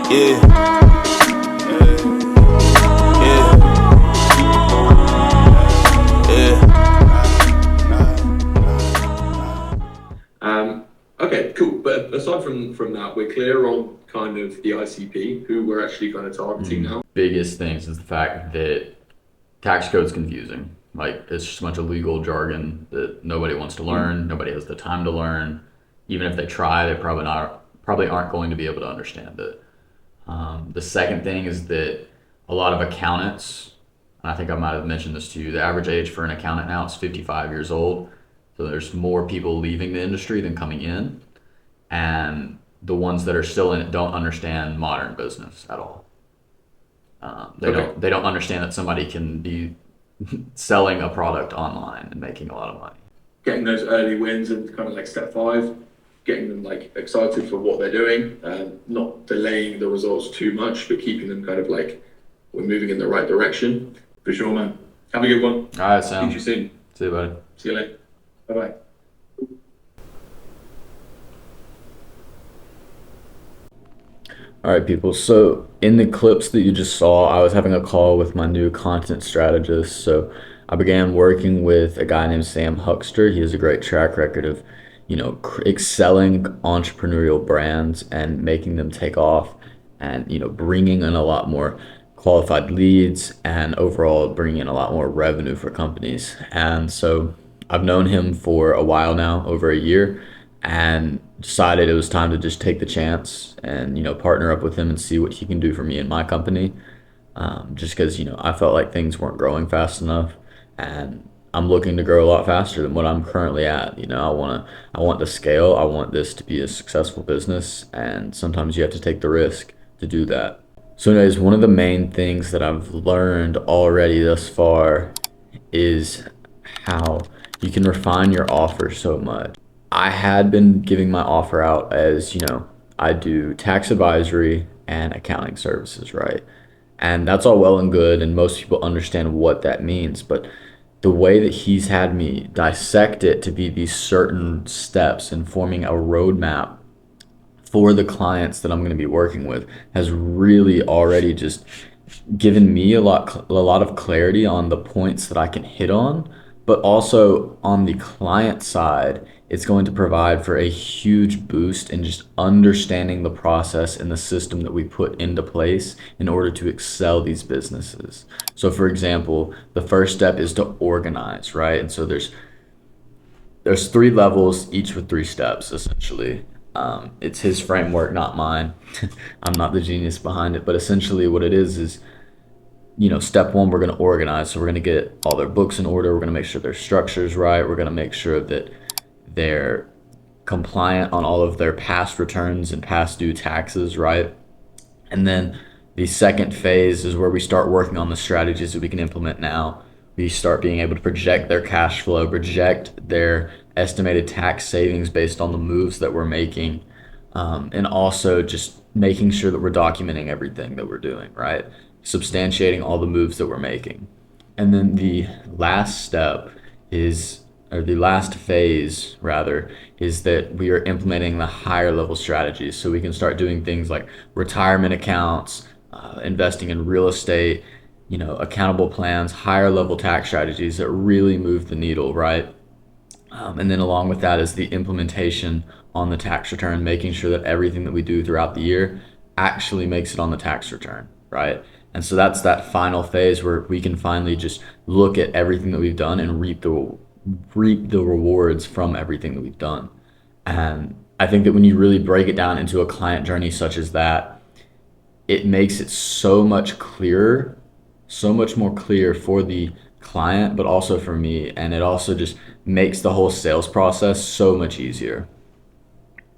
Yeah, yeah, yeah. Okay, cool. But aside from that, we're clear on kind of the ICP, who we're actually kind of targeting now. Biggest things is the fact that tax code's confusing. Like it's just a bunch of legal jargon that nobody wants to learn. Nobody has the time to learn. Even if they try, they probably aren't going to be able to understand it. The second thing is that a lot of accountants, and I think I might have mentioned this to you, the average age for an accountant now is 55 years old. So there's more people leaving the industry than coming in, and the ones that are still in it don't understand modern business at all. They Okay. don't understand that somebody can be selling a product online and making a lot of money. Getting those early wins and kind of like step five, getting them like excited for what they're doing, not delaying the results too much, but keeping them kind of like we're moving in the right direction. For sure, man. Have a good one. All right, Speak to you Sam. soon. See you, buddy. See you later. Bye bye. All right, people. So in the clips that you just saw, I was having a call with my new content strategist. So I began working with a guy named Sam Huckster. He has a great track record of, excelling entrepreneurial brands and making them take off, and bringing in a lot more qualified leads and overall bringing in a lot more revenue for companies. And so I've known him for a while now, over a year, and decided it was time to just take the chance and partner up with him and see what he can do for me and my company. Just because I felt like things weren't growing fast enough, and I'm looking to grow a lot faster than what I'm currently at. I want to scale. I want this to be a successful business, and sometimes you have to take the risk to do that. So, anyways, one of the main things that I've learned already thus far is how you can refine your offer so much. I had been giving my offer out as, I do tax advisory and accounting services, right? And that's all well and good, and most people understand what that means. But the way that he's had me dissect it to be these certain steps and forming a roadmap for the clients that I'm going to be working with has really already just given me a lot of clarity on the points that I can hit on, but also on the client side, it's going to provide for a huge boost in just understanding the process and the system that we put into place in order to excel these businesses. So for example, the first step is to organize, right? And so there's three levels, each with three steps essentially. It's his framework, not mine. I'm not the genius behind it, but essentially what it is step one, we're going to organize. So we're going to get all their books in order. We're going to make sure their structure's right. We're going to make sure that they're compliant on all of their past returns and past due taxes, right? And then the second phase is where we start working on the strategies that we can implement now. We start being able to project their cash flow, project their estimated tax savings based on the moves that we're making, and also just making sure that we're documenting everything that we're doing, right? Substantiating all the moves that we're making. And then the last step is, or the last phase rather, is that we are implementing the higher level strategies. So we can start doing things like retirement accounts, investing in real estate, accountable plans, higher level tax strategies that really move the needle, right? And then along with that is the implementation on the tax return, making sure that everything that we do throughout the year actually makes it on the tax return, right? And so that's that final phase where we can finally just look at everything that we've done and reap the rewards from everything that we've done. And I think that when you really break it down into a client journey such as that, it makes it so much clearer, so much more clear for the client, but also for me. And it also just makes the whole sales process so much easier.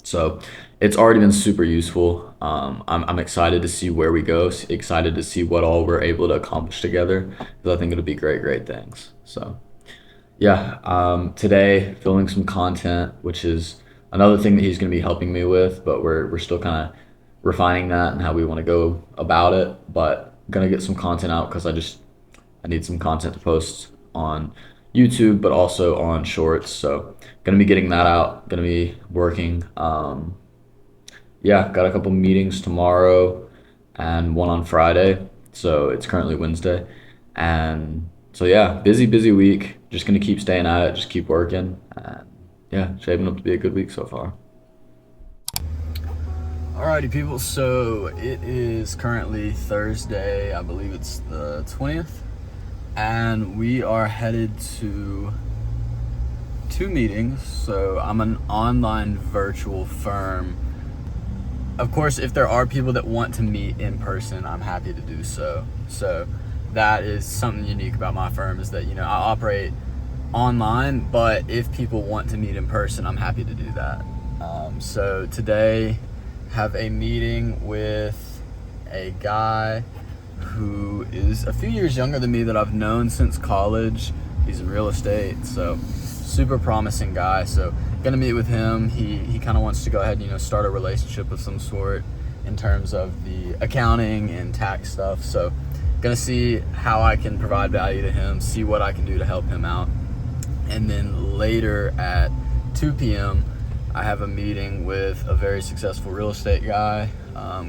So it's already been super useful. I'm excited to see where we go, excited to see what all we're able to accomplish together, because I think it'll be great, great things. So yeah, today filming some content, which is another thing that he's going to be helping me with, but we're still kind of refining that and how we want to go about it. But gonna get some content out because I need some content to post on YouTube, but also on Shorts. So gonna be getting that out. Gonna be working. Yeah, got a couple meetings tomorrow. and one on Friday. So it's currently Wednesday. And so yeah, busy week. Just gonna keep staying at it, just keep working. And yeah, shaping up to be a good week so far. Alrighty, people. So it is currently Thursday. I believe it's the 20th, and we are headed to 2 meetings. So I'm an online virtual firm. Of course, if there are people that want to meet in person, I'm happy to do so. So that is something unique about my firm, is that, I operate online, but if people want to meet in person, I'm happy to do that. So today, have a meeting with a guy who is a few years younger than me that I've known since college. He's in real estate, so super promising guy. So gonna meet with him. He kind of wants to go ahead and start a relationship of some sort in terms of the accounting and tax stuff. So gonna see how I can provide value to him, see what I can do to help him out. And then later at 2 p.m. I have a meeting with a very successful real estate guy,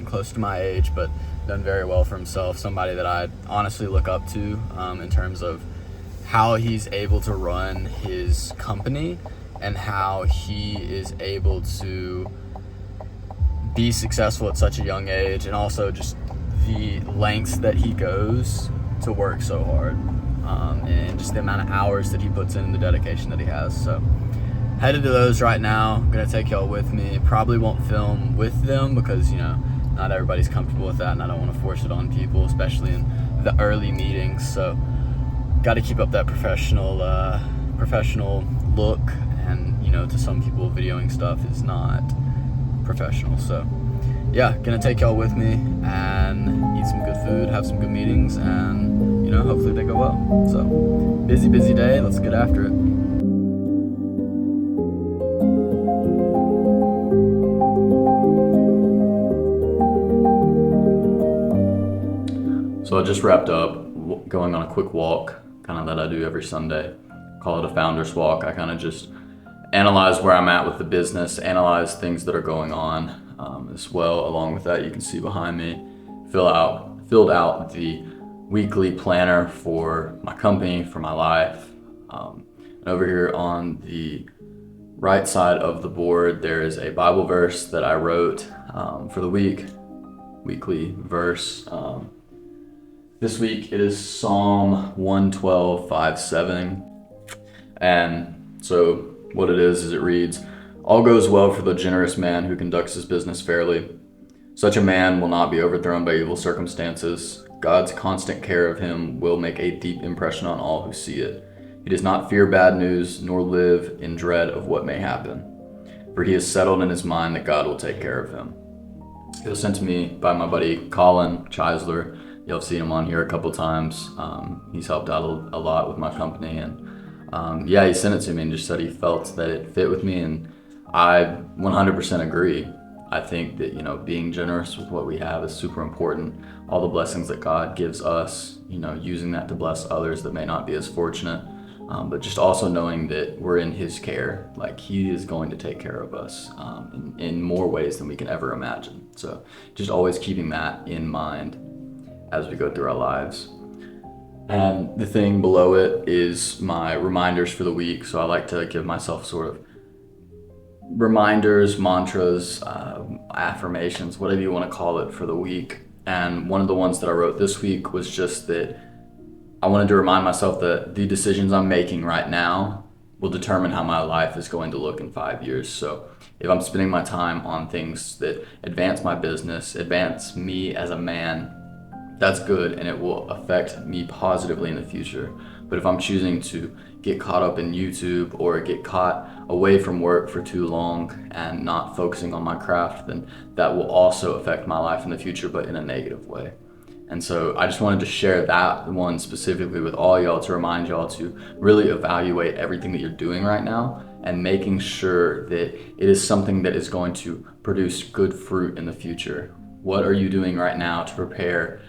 close to my age, but done very well for himself. Somebody that I honestly look up to in terms of how he's able to run his company and how he is able to be successful at such a young age, and also just the lengths that he goes to work so hard, and just the amount of hours that he puts in and the dedication that he has. So headed to those right now. I'm gonna take y'all with me. Probably won't film with them because not everybody's comfortable with that, and I don't want to force it on people, especially in the early meetings. So got to keep up that professional look, and to some people videoing stuff is not professional. So yeah, gonna take y'all with me and eat some good food, have some good meetings, and hopefully they go well. So busy day. Let's get after it. So I just wrapped up going on a quick walk, kind of that I do every Sunday. Call it a founder's walk. I kind of just analyze where I'm at with the business, analyze things that are going on as well. Along with that, you can see behind me, filled out the weekly planner for my company, for my life. And over here on the right side of the board, there is a Bible verse that I wrote for the weekly verse. This week it is Psalm 112:5-7. And so what it is it reads, "All goes well for the generous man who conducts his business fairly. Such a man will not be overthrown by evil circumstances. God's constant care of him will make a deep impression on all who see it. He does not fear bad news, nor live in dread of what may happen. For he has settled in his mind that God will take care of him." It was sent to me by my buddy Colin Chisler. You'll have seen him on here a couple times. He's helped out a lot with my company, and he sent it to me and just said he felt that it fit with me, and I 100% agree. I think that being generous with what we have is super important. All the blessings that God gives us, using that to bless others that may not be as fortunate, but just also knowing that we're in His care. Like He is going to take care of us in more ways than we can ever imagine. So just always keeping that in mind as we go through our lives. And the thing below it is my reminders for the week. So I like to give myself sort of reminders, mantras, affirmations, whatever you want to call it, for the week. And one of the ones that I wrote this week was just that I wanted to remind myself that the decisions I'm making right now will determine how my life is going to look in 5 years. So if I'm spending my time on things that advance my business, advance me as a man, that's good, and it will affect me positively in the future. But if I'm choosing to get caught up in YouTube or get caught away from work for too long and not focusing on my craft, then that will also affect my life in the future, but in a negative way. And so I just wanted to share that one specifically with all y'all, to remind y'all to really evaluate everything that you're doing right now and making sure that it is something that is going to produce good fruit in the future. What are you doing right now to prepare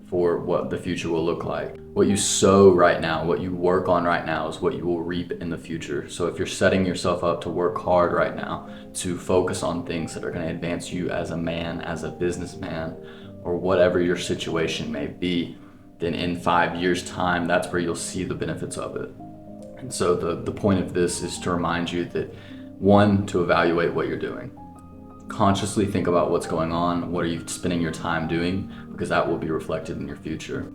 for what the future will look like? What you sow right now, what you work on right now, is what you will reap in the future. So if you're setting yourself up to work hard right now, to focus on things that are going to advance you as a man, as a businessman, or whatever your situation may be, then in 5 years' time, that's where you'll see the benefits of it. And so the point of this is to remind you that, one, to evaluate what you're doing. Consciously think about what's going on, what are you spending your time doing, because that will be reflected in your future.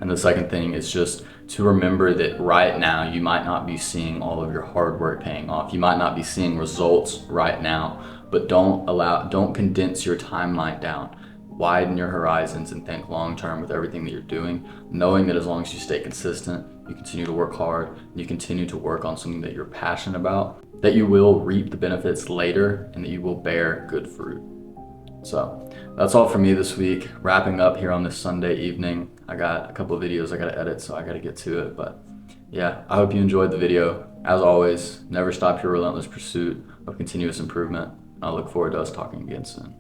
And the second thing is just to remember that right now you might not be seeing all of your hard work paying off. You might not be seeing results right now, but don't condense your timeline down. Widen your horizons and think long term with everything that you're doing, knowing that as long as you stay consistent, you continue to work hard, and you continue to work on something that you're passionate about, that you will reap the benefits later and that you will bear good fruit. So that's all for me this week. Wrapping up here on this Sunday evening. I got a couple of videos I gotta edit, so I gotta get to it. But yeah, I hope you enjoyed the video. As always, never stop your relentless pursuit of continuous improvement. I look forward to us talking again soon.